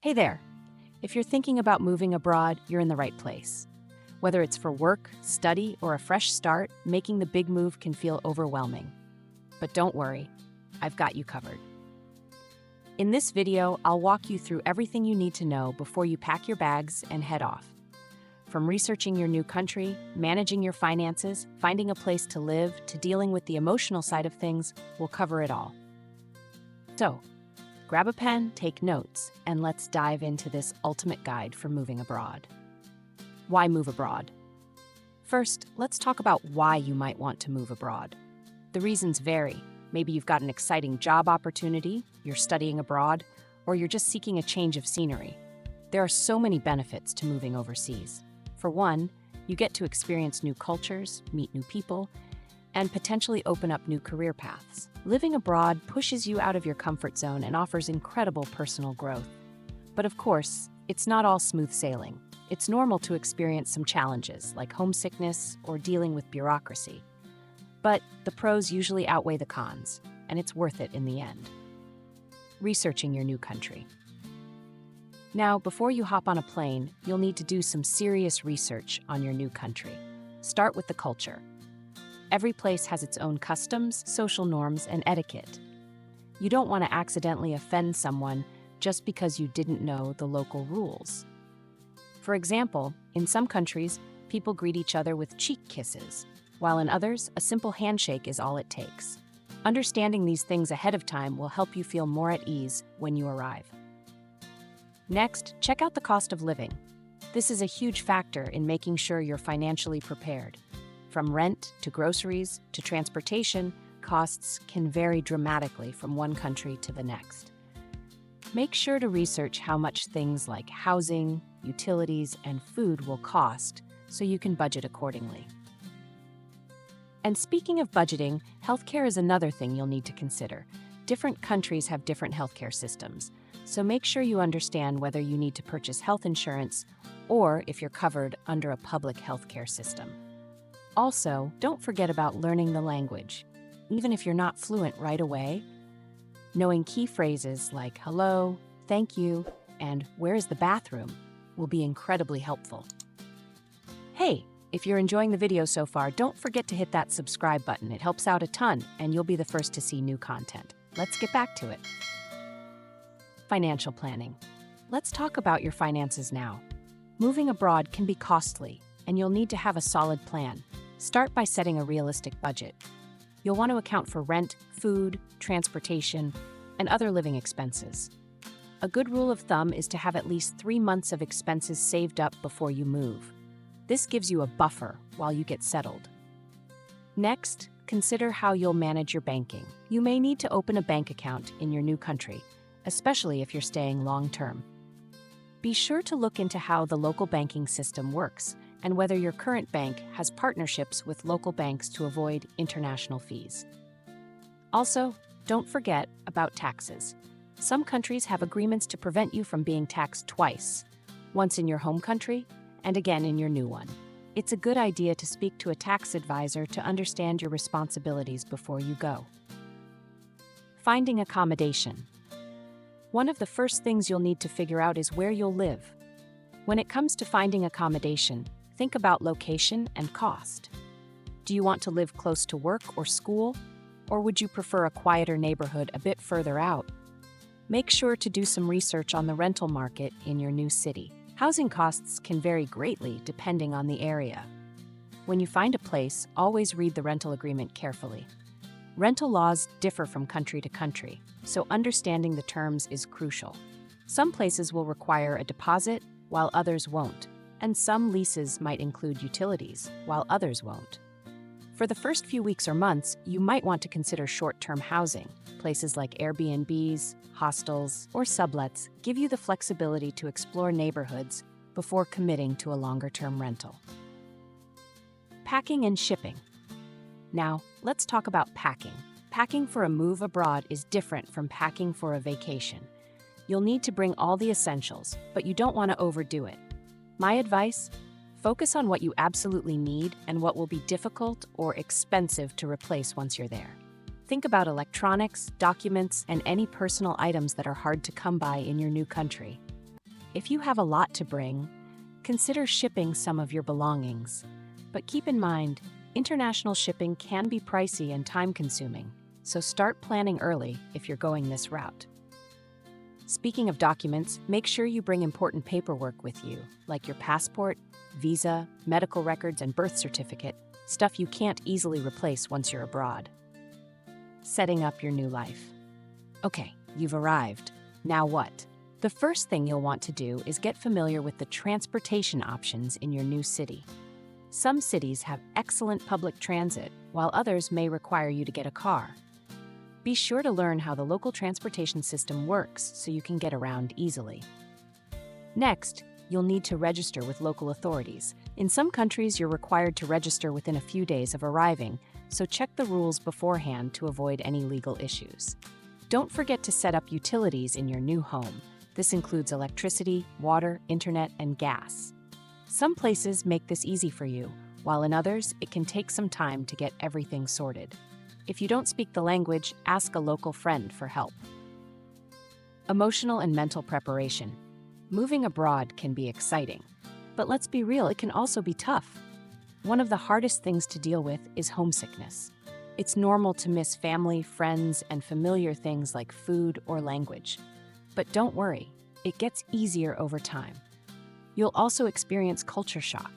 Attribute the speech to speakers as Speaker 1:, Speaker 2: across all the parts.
Speaker 1: Hey there. If you're thinking about moving abroad, you're in the right place. Whether it's for work, study, or a fresh start, making the big move can feel overwhelming. But don't worry, I've got you covered. In this video, I'll walk you through everything you need to know before you pack your bags and head off. From researching your new country, managing your finances, finding a place to live, to dealing with the emotional side of things, we'll cover it all. So, grab a pen, take notes, and let's dive into this ultimate guide for moving abroad. Why move abroad? First, let's talk about why you might want to move abroad. The reasons vary. Maybe you've got an exciting job opportunity, you're studying abroad, or you're just seeking a change of scenery. There are so many benefits to moving overseas. For one, you get to experience new cultures, meet new people, and potentially open up new career paths. Living abroad pushes you out of your comfort zone and offers incredible personal growth. But of course, it's not all smooth sailing. It's normal to experience some challenges, like homesickness or dealing with bureaucracy. But the pros usually outweigh the cons, and it's worth it in the end. Researching your new country. Now, before you hop on a plane, you'll need to do some serious research on your new country. Start with the culture. Every place has its own customs, social norms, and etiquette. You don't want to accidentally offend someone just because you didn't know the local rules. For example, in some countries, people greet each other with cheek kisses, while in others, a simple handshake is all it takes. Understanding these things ahead of time will help you feel more at ease when you arrive. Next, check out the cost of living. This is a huge factor in making sure you're financially prepared. From rent to groceries to transportation, costs can vary dramatically from one country to the next. Make sure to research how much things like housing, utilities, and food will cost so you can budget accordingly. And speaking of budgeting, healthcare is another thing you'll need to consider. Different countries have different healthcare systems, so make sure you understand whether you need to purchase health insurance or if you're covered under a public healthcare system. Also, don't forget about learning the language. Even if you're not fluent right away, knowing key phrases like hello, thank you, and where is the bathroom will be incredibly helpful. Hey, if you're enjoying the video so far, don't forget to hit that subscribe button. It helps out a ton, and you'll be the first to see new content. Let's get back to it. Financial planning. Let's talk about your finances now. Moving abroad can be costly, and you'll need to have a solid plan. Start by setting a realistic budget. You'll want to account for rent, food, transportation, and other living expenses. A good rule of thumb is to have at least 3 months of expenses saved up before you move. This gives you a buffer while you get settled. Next, consider how you'll manage your banking. You may need to open a bank account in your new country, especially if you're staying long-term. Be sure to look into how the local banking system works and whether your current bank has partnerships with local banks to avoid international fees. Also, don't forget about taxes. Some countries have agreements to prevent you from being taxed twice, once in your home country and again in your new one. It's a good idea to speak to a tax advisor to understand your responsibilities before you go. Finding accommodation. One of the first things you'll need to figure out is where you'll live. When it comes to finding accommodation, think about location and cost. Do you want to live close to work or school, or would you prefer a quieter neighborhood a bit further out? Make sure to do some research on the rental market in your new city. Housing costs can vary greatly depending on the area. When you find a place, always read the rental agreement carefully. Rental laws differ from country to country, so understanding the terms is crucial. Some places will require a deposit, while others won't, and some leases might include utilities, while others won't. For the first few weeks or months, you might want to consider short-term housing. Places like Airbnbs, hostels, or sublets give you the flexibility to explore neighborhoods before committing to a longer-term rental. Packing and shipping. Now, let's talk about packing. Packing for a move abroad is different from packing for a vacation. You'll need to bring all the essentials, but you don't want to overdo it. My advice? Focus on what you absolutely need and what will be difficult or expensive to replace once you're there. Think about electronics, documents, and any personal items that are hard to come by in your new country. If you have a lot to bring, consider shipping some of your belongings. But keep in mind, international shipping can be pricey and time-consuming, so start planning early if you're going this route. Speaking of documents, make sure you bring important paperwork with you, like your passport, visa, medical records, and birth certificate, stuff you can't easily replace once you're abroad. Setting up your new life. Okay, you've arrived. Now what? The first thing you'll want to do is get familiar with the transportation options in your new city. Some cities have excellent public transit, while others may require you to get a car. Be sure to learn how the local transportation system works so you can get around easily. Next, you'll need to register with local authorities. In some countries, you're required to register within a few days of arriving, so check the rules beforehand to avoid any legal issues. Don't forget to set up utilities in your new home. This includes electricity, water, internet, and gas. Some places make this easy for you, while in others, it can take some time to get everything sorted. If you don't speak the language, ask a local friend for help. Emotional and mental preparation. Moving abroad can be exciting, but let's be real, it can also be tough. One of the hardest things to deal with is homesickness. It's normal to miss family, friends, and familiar things like food or language. But don't worry, it gets easier over time. You'll also experience culture shock,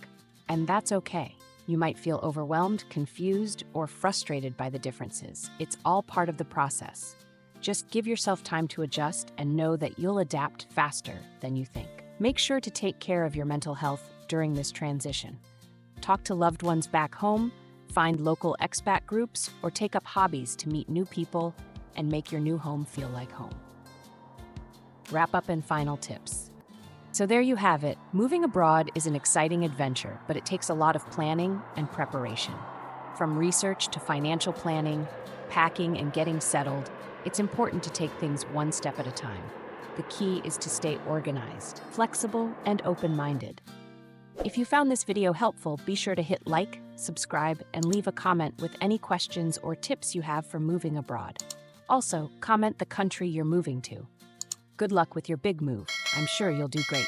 Speaker 1: and that's okay. You might feel overwhelmed, confused, or frustrated by the differences. It's all part of the process. Just give yourself time to adjust and know that you'll adapt faster than you think. Make sure to take care of your mental health during this transition. Talk to loved ones back home, find local expat groups, or take up hobbies to meet new people and make your new home feel like home. Wrap up and final tips. So there you have it. Moving abroad is an exciting adventure, but it takes a lot of planning and preparation. From research to financial planning, packing, and getting settled, it's important to take things one step at a time. The key is to stay organized, flexible, and open-minded. If you found this video helpful, be sure to hit like, subscribe, and leave a comment with any questions or tips you have for moving abroad. Also, comment the country you're moving to. Good luck with your big move. I'm sure you'll do great.